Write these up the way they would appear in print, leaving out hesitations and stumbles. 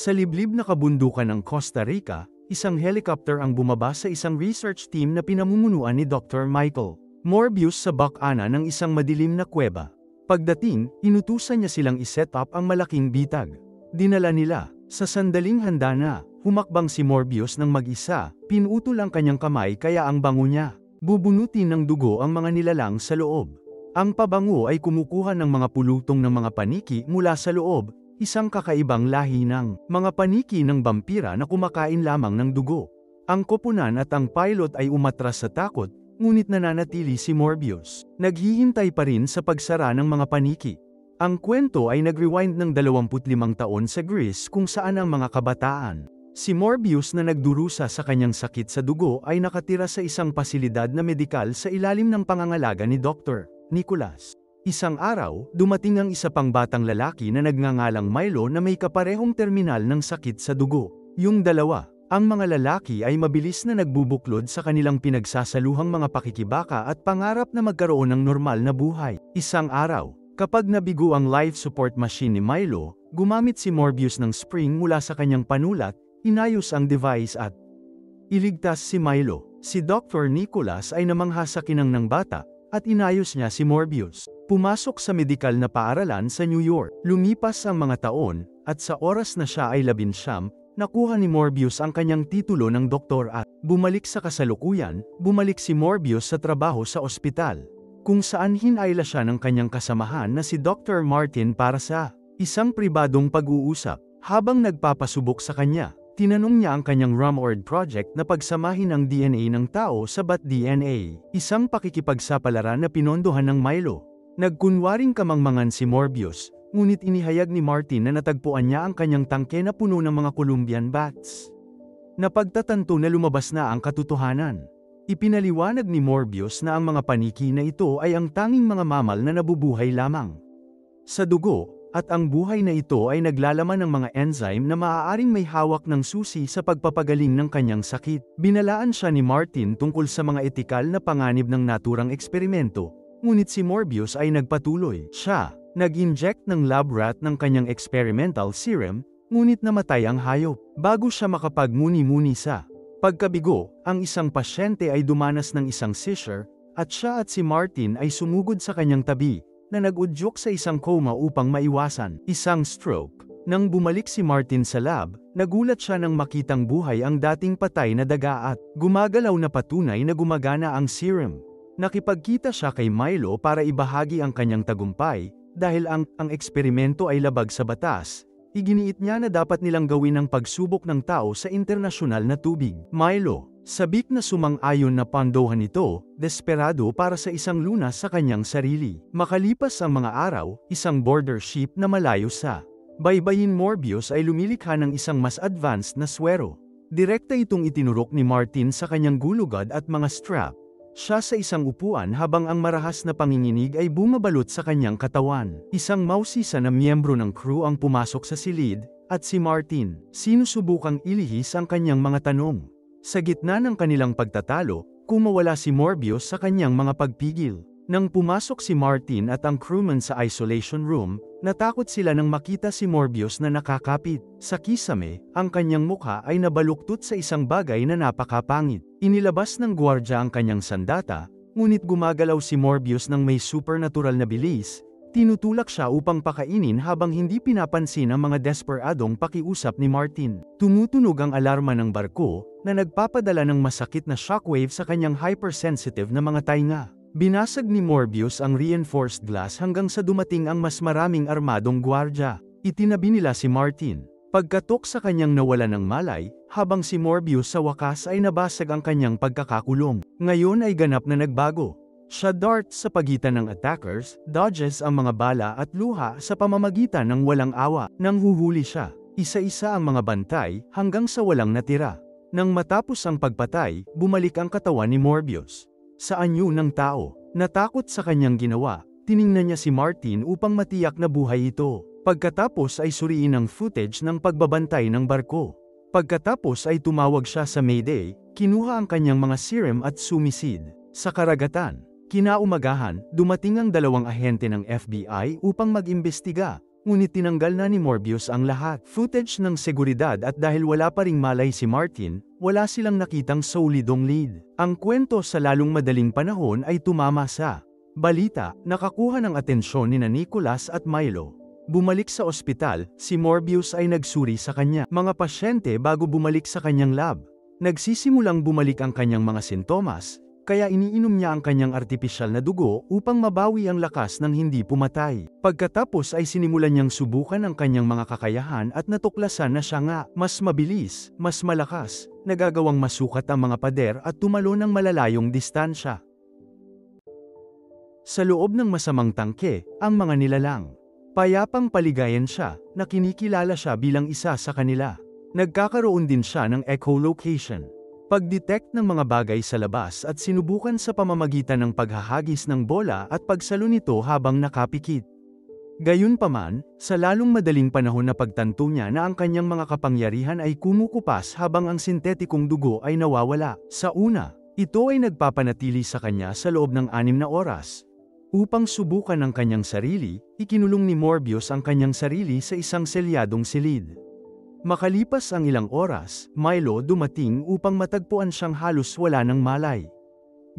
Sa liblib na kabundukan ng Costa Rica, isang helicopter ang bumaba sa isang research team na pinamumunuan ni Dr. Michael Morbius sa bakana ng isang madilim na kuweba. Pagdating, inutusan niya silang iset up ang malaking bitag. Dinala nila. Sa sandaling handa na, humakbang si Morbius ng mag-isa, pinutol ang kanyang kamay kaya ang bango niya. Bubunutin ng dugo ang mga nilalang sa loob. Ang pabango ay kumukuha ng mga pulutong ng mga paniki mula sa loob, isang kakaibang lahi ng mga paniki ng vampira na kumakain lamang ng dugo. Ang koponan at ang pilot ay umatras sa takot, ngunit nananatili si Morbius. Naghihintay pa rin sa pagsara ng mga paniki. Ang kwento ay nag-rewind ng 25 taon sa Greece kung saan ang mga kabataan. Si Morbius na nagdurusa sa kanyang sakit sa dugo ay nakatira sa isang pasilidad na medikal sa ilalim ng pangangalaga ni Dr. Nicholas. Isang araw, dumating ang isa pang batang lalaki na nagngangalang Milo na may kaparehong terminal ng sakit sa dugo. Yung dalawa, ang mga lalaki ay mabilis na nagbubuklod sa kanilang pinagsasaluhang mga pakikibaka at pangarap na magkaroon ng normal na buhay. Isang araw, kapag nabigo ang life support machine ni Milo, gumamit si Morbius ng spring mula sa kanyang panulat, inayos ang device at iligtas si Milo. Si Dr. Nicholas ay namangha sa kinang ng bata, at inayos niya si Morbius. Pumasok sa medikal na paaralan sa New York. Lumipas ang mga taon, at sa oras na siya ay 19, nakuha ni Morbius ang kanyang titulo ng doktor at bumalik sa kasalukuyan, bumalik si Morbius sa trabaho sa ospital, kung saan hinayla siya ng kanyang kasamahan na si Dr. Martin para sa isang pribadong pag-uusap. Habang nagpapasubok sa kanya, tinanong niya ang kanyang Rumord project na pagsamahin ang DNA ng tao sa bat DNA, isang pakikipagsapalaran na pinondohan ng Milo. Nagkunwaring kamangmangan si Morbius, ngunit inihayag ni Martin na natagpuan niya ang kanyang tangke na puno ng mga Columbian bats. Napagtatanto na lumabas na ang katotohanan. Ipinaliwanag ni Morbius na ang mga paniki na ito ay ang tanging mga mamal na nabubuhay lamang sa dugo, at ang buhay na ito ay naglalaman ng mga enzyme na maaaring may hawak ng susi sa pagpapagaling ng kanyang sakit. Binalaan siya ni Martin tungkol sa mga etikal na panganib ng naturang eksperimento, ngunit si Morbius ay nagpatuloy. Siya, nag-inject ng lab rat ng kanyang experimental serum, ngunit namatay ang hayop. Bago siya makapagmuni-muni sa pagkabigo, ang isang pasyente ay dumanas ng isang seizure, at siya at si Martin ay sumugod sa kanyang tabi, na nag-udyok sa isang coma upang maiwasan isang stroke. Nang bumalik si Martin sa lab, nagulat siya nang makitang buhay ang dating patay na daga at gumagalaw na patunay na gumagana ang serum. Nakipagkita siya kay Milo para ibahagi ang kanyang tagumpay, dahil ang eksperimento ay labag sa batas. Iginiit niya na dapat nilang gawin ang pagsubok ng tao sa internasyonal na tubig. Milo, sabik na sumang-ayon na pondohan ito, desperado para sa isang lunas sa kanyang sarili. Makalipas ang mga araw, isang border ship na malayo sa baybayin Morbius ay lumilikha ng isang mas advanced na swero. Direkta itong itinurok ni Martin sa kanyang gulugad at mga strap. Siya sa isang upuan habang ang marahas na panginginig ay bumabalot sa kanyang katawan. Isang mausisa na miyembro ng crew ang pumasok sa silid, at si Martin, sinusubukang ilihis ang kanyang mga tanong. Sa gitna ng kanilang pagtatalo, kumawala si Morbius sa kanyang mga pagpigil. Nang pumasok si Martin at ang crewman sa isolation room, natakot sila nang makita si Morbius na nakakapit. Sa kisame, ang kanyang mukha ay nabaluktot sa isang bagay na napakapangit. Inilabas ng gwardya ang kanyang sandata, ngunit gumagalaw si Morbius ng may supernatural na bilis. Tinutulak siya upang pakainin habang hindi pinapansin ang mga desperadong pakiusap ni Martin. Tumutunog ang alarma ng barko, na nagpapadala ng masakit na shockwave sa kanyang hypersensitive na mga tainga. Binasag ni Morbius ang reinforced glass hanggang sa dumating ang mas maraming armadong gwardya. Itinabi nila si Martin. Pagkatok sa kanyang nawala ng malay, habang si Morbius sa wakas ay nabasag ang kanyang pagkakakulong. Ngayon ay ganap na nagbago. Siya dart sa pagitan ng attackers, dodges ang mga bala at luha sa pamamagitan ng walang awa. Nang huhuli siya, isa-isa ang mga bantay hanggang sa walang natira. Nang matapos ang pagpatay, bumalik ang katawan ni Morbius sa anyo ng tao. Natakot sa kanyang ginawa, tiningnan niya si Martin upang matiyak na buhay ito. Pagkatapos ay suriin ang footage ng pagbabantay ng barko. Pagkatapos ay tumawag siya sa Mayday, kinuha ang kanyang mga serum at sumisid. Sa karagatan, kinaumagahan, dumating ang dalawang ahente ng FBI upang mag-imbestiga. ngunit tinanggal na ni Morbius ang lahat. Footage ng seguridad at dahil wala pa ring malay si Martin, wala silang nakitang solidong lead. Ang kwento sa lalong madaling panahon ay tumama sa balita, nakakuha ng atensyon ni Nicholas at Milo. Bumalik sa ospital, si Morbius ay nagsuri sa kanya mga pasyente bago bumalik sa kanyang lab. Nagsisimulang bumalik ang kanyang mga sintomas, kaya iniinom niya ang kanyang artipisyal na dugo upang mabawi ang lakas ng hindi pumatay. Pagkatapos ay sinimulan niyang subukan ang kanyang mga kakayahan at natuklasan na siya nga mas mabilis, mas malakas, nagagawang masukat ang mga pader at tumalo ng malalayong distansya. Sa loob ng masamang tangke, ang mga nilalang. Payapang paligayan siya, na kinikilala siya bilang isa sa kanila. Nagkakaroon din siya ng echolocation. Pag-detect ng mga bagay sa labas at sinubukan sa pamamagitan ng paghahagis ng bola at pagsalo nito habang nakapikit. Gayunpaman, sa lalong madaling panahon na pagtanto niya na ang kanyang mga kapangyarihan ay kumukupas habang ang sintetikong dugo ay nawawala. Sa una, ito ay nagpapanatili sa kanya sa loob ng 6 na oras. Upang subukan ang kanyang sarili, ikinulong ni Morbius ang kanyang sarili sa isang selyadong silid. Makalipas ang ilang oras, Milo dumating upang matagpuan siyang halos wala ng malay.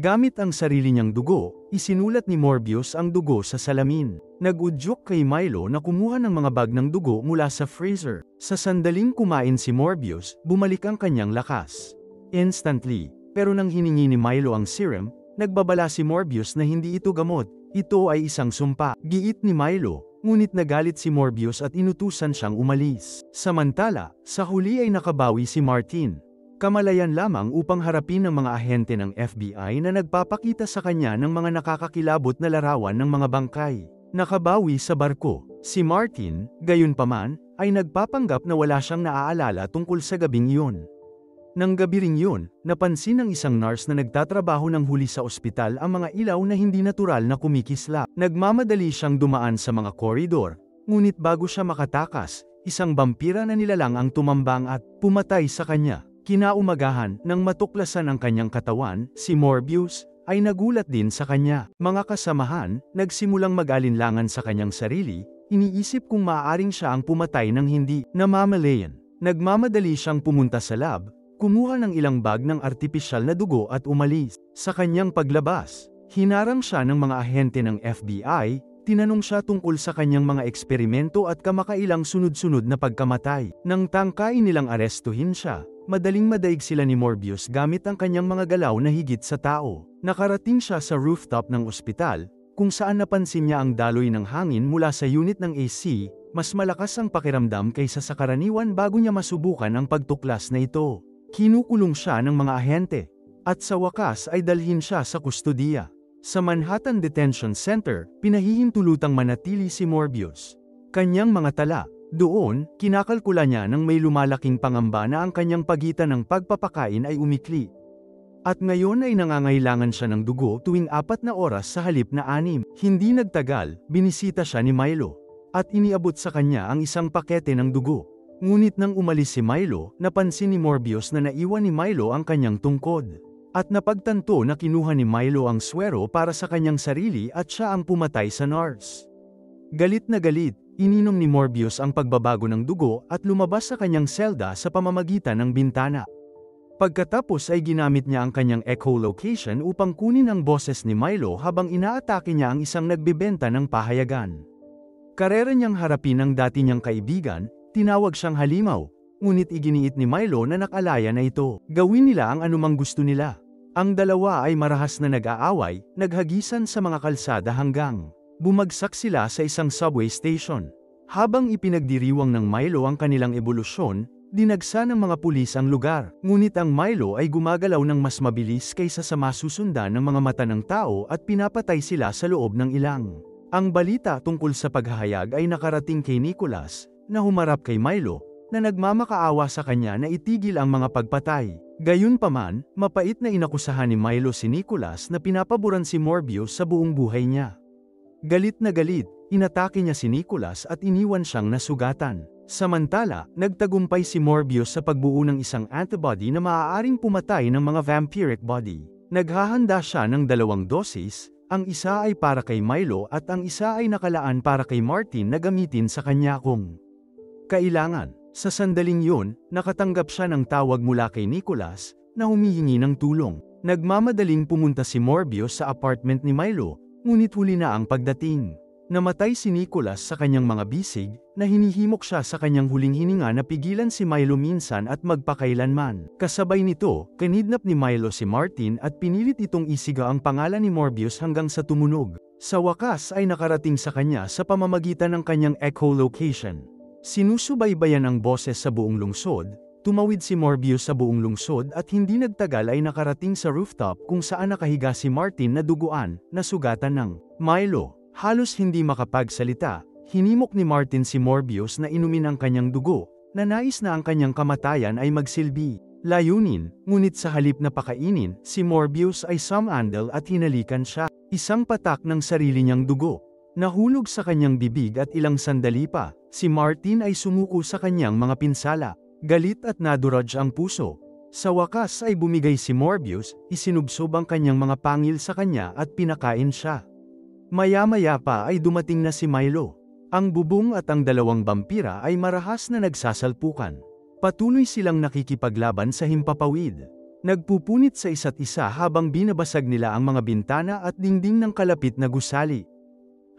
Gamit ang sarili niyang dugo, isinulat ni Morbius ang dugo sa salamin. Nag-udyok kay Milo na kumuha ng mga bag ng dugo mula sa freezer. Sa sandaling kumain si Morbius, bumalik ang kanyang lakas. Instantly, pero nang hiningi ni Milo ang serum, nagbabala si Morbius na hindi ito gamot, ito ay isang sumpa. Giit ni Milo. Ngunit nagalit si Morbius at inutusan siyang umalis. Samantala, sa huli ay nakabawi si Martin. Kamalayan lamang upang harapin ang mga ahente ng FBI na nagpapakita sa kanya ng mga nakakakilabot na larawan ng mga bangkay. Nakabawi sa barko. Si Martin, gayunpaman, ay nagpapanggap na wala siyang naaalala tungkol sa gabing iyon. Nang gabi ring yun, napansin ng isang nurse na nagtatrabaho ng huli sa ospital ang mga ilaw na hindi natural na kumikislap. Nagmamadali siyang dumaan sa mga koridor, ngunit bago siya makatakas, isang vampira na nilalang ang tumambang at pumatay sa kanya. Kinaumagahan, nang matuklasan ang kanyang katawan, si Morbius ay nagulat din sa kanya. Mga kasamahan, nagsimulang mag-alinlangan sa kanyang sarili, iniisip kung maaaring siya ang pumatay ng hindi namamalayan. Nagmamadali siyang pumunta sa lab, kumuha ng ilang bag ng artipisyal na dugo at umalis. Sa kanyang paglabas, hinarang siya ng mga ahente ng FBI, tinanong siya tungkol sa kanyang mga eksperimento at kamakailang sunod-sunod na pagkamatay. Nang tangkain nilang arestuhin siya, madaling madaig sila ni Morbius gamit ang kanyang mga galaw na higit sa tao. Nakarating siya sa rooftop ng ospital, kung saan napansin niya ang daloy ng hangin mula sa unit ng AC, mas malakas ang pakiramdam kaysa sa karaniwan bago niya masubukan ang pagtuklas na ito. Kinukulong siya ng mga ahente, at sa wakas ay dalhin siya sa kustodiya. Sa Manhattan Detention Center, pinahihintulutang manatili si Morbius. Kanyang mga tala, doon, kinakalkula niya nang may lumalaking pangamba na ang kanyang pagitan ng pagpapakain ay umikli. At ngayon ay nangangailangan siya ng dugo tuwing 4 na oras sa halip na 6. Hindi nagtagal, binisita siya ni Milo, at iniabot sa kanya ang isang pakete ng dugo. Ngunit nang umalis si Milo, napansin ni Morbius na naiwan ni Milo ang kanyang tungkod. At napagtanto na kinuha ni Milo ang swero para sa kanyang sarili at siya ang pumatay sa nurse. Galit na galit, ininom ni Morbius ang pagbabago ng dugo at lumabas sa kanyang selda sa pamamagitan ng bintana. Pagkatapos ay ginamit niya ang kanyang echolocation upang kunin ang boses ni Milo habang inaatake niya ang isang nagbebenta ng pahayagan. Karera niyang harapin ang dati niyang kaibigan. Tinawag siyang halimaw, ngunit iginiit ni Milo na nakalaya na ito. Gawin nila ang anumang gusto nila. Ang dalawa ay marahas na nag-aaway, naghagisan sa mga kalsada hanggang bumagsak sila sa isang subway station. Habang ipinagdiriwang ng Milo ang kanilang ebolusyon, dinagsa ng mga pulis ang lugar. Ngunit ang Milo ay gumagalaw ng mas mabilis kaysa sa masusundan ng mga mata ng tao at pinapatay sila sa loob ng ilang. Ang balita tungkol sa paghahayag ay nakarating kay Nicholas, na humarap kay Milo, na nagmamakaawa sa kanya na itigil ang mga pagpatay. Gayunpaman, mapait na inakusahan ni Milo si Nicholas na pinapaboran si Morbius sa buong buhay niya. Galit na galit, inatake niya si Nicholas at iniwan siyang nasugatan. Samantala, nagtagumpay si Morbius sa pagbuo ng isang antibody na maaaring pumatay ng mga vampiric body. Naghahanda siya ng 2 dosis, Ang isa ay para kay Milo at ang isa ay nakalaan para kay Martin na gamitin sa kanya kung kailangan. Sa sandaling yun, nakatanggap siya ng tawag mula kay Nicholas, na humihingi ng tulong. Nagmamadaling pumunta si Morbius sa apartment ni Milo, ngunit huli na ang pagdating. Namatay si Nicholas sa kanyang mga bisig, na hinihimok siya sa kanyang huling hininga na pigilan si Milo minsan at magpakailanman. Kasabay nito, kinidnap ni Milo si Martin at pinilit itong isiga ang pangalan ni Morbius hanggang sa tumunog. Sa wakas ay nakarating sa kanya sa pamamagitan ng kanyang echolocation. Sinusubaybayan ang boses sa buong lungsod, tumawid si Morbius sa buong lungsod at hindi nagtagal ay nakarating sa rooftop kung saan nakahiga si Martin na duguan, na sugatan ng Milo. Halos hindi makapagsalita, hinimok ni Martin si Morbius na inumin ang kanyang dugo, na nais na ang kanyang kamatayan ay magsilbi. Layunin, ngunit sa halip na pakainin, si Morbius ay sumandal at hinalikan siya. Isang patak ng sarili niyang dugo. Nahulog sa kanyang bibig at ilang sandali pa, si Martin ay sumuko sa kanyang mga pinsala. Galit at naduraj ang puso. Sa wakas ay bumigay si Morbius, isinubsob ang kanyang mga pangil sa kanya at pinakain siya. Maya-maya pa ay dumating na si Milo. Ang bubong at ang dalawang vampira ay marahas na nagsasalpukan. Patuloy silang nakikipaglaban sa himpapawid. Nagpupunit sa isa't isa habang binabasag nila ang mga bintana at dingding ng kalapit na gusali.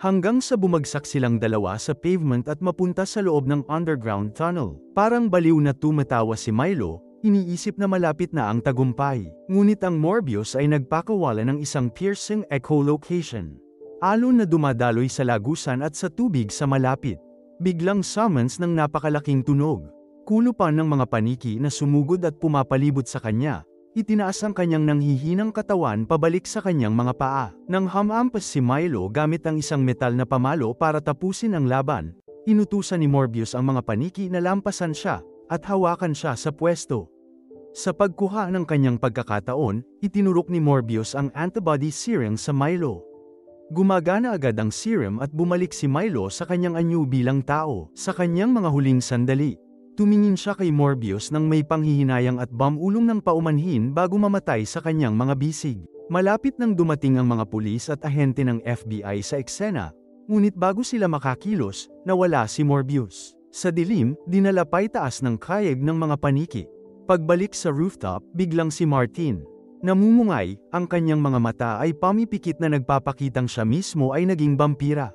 Hanggang sa bumagsak silang dalawa sa pavement at mapunta sa loob ng underground tunnel. Parang baliw na tumatawa si Milo, iniisip na malapit na ang tagumpay. Ngunit ang Morbius ay nagpakawala ng isang piercing echolocation. Alon na dumadaloy sa lagusan at sa tubig sa malapit. Biglang summons ng napakalaking tunog. Kulupan ng mga paniki na sumugod at pumapalibot sa kanya. Itinaas ang kanyang nanghihinang katawan pabalik sa kanyang mga paa. Nang hamampas si Milo gamit ang isang metal na pamalo para tapusin ang laban, inutusan ni Morbius ang mga paniki na lampasan siya, at hawakan siya sa pwesto. Sa pagkuha ng kanyang pagkakataon, itinurok ni Morbius ang antibody serum sa Milo. Gumagana agad ang serum at bumalik si Milo sa kanyang anyo bilang tao. Sa kanyang mga huling sandali, tumingin siya kay Morbius nang may panghihinayang at bamulong ng paumanhin bago mamatay sa kanyang mga bisig. Malapit nang dumating ang mga pulis at ahente ng FBI sa eksena, ngunit bago sila makakilos, nawala si Morbius. Sa dilim, dinala paitaas ng kayag ng mga paniki. Pagbalik sa rooftop, biglang si Martin. Namumungay, ang kanyang mga mata ay pamipikit na nagpapakitang siya mismo ay naging vampira.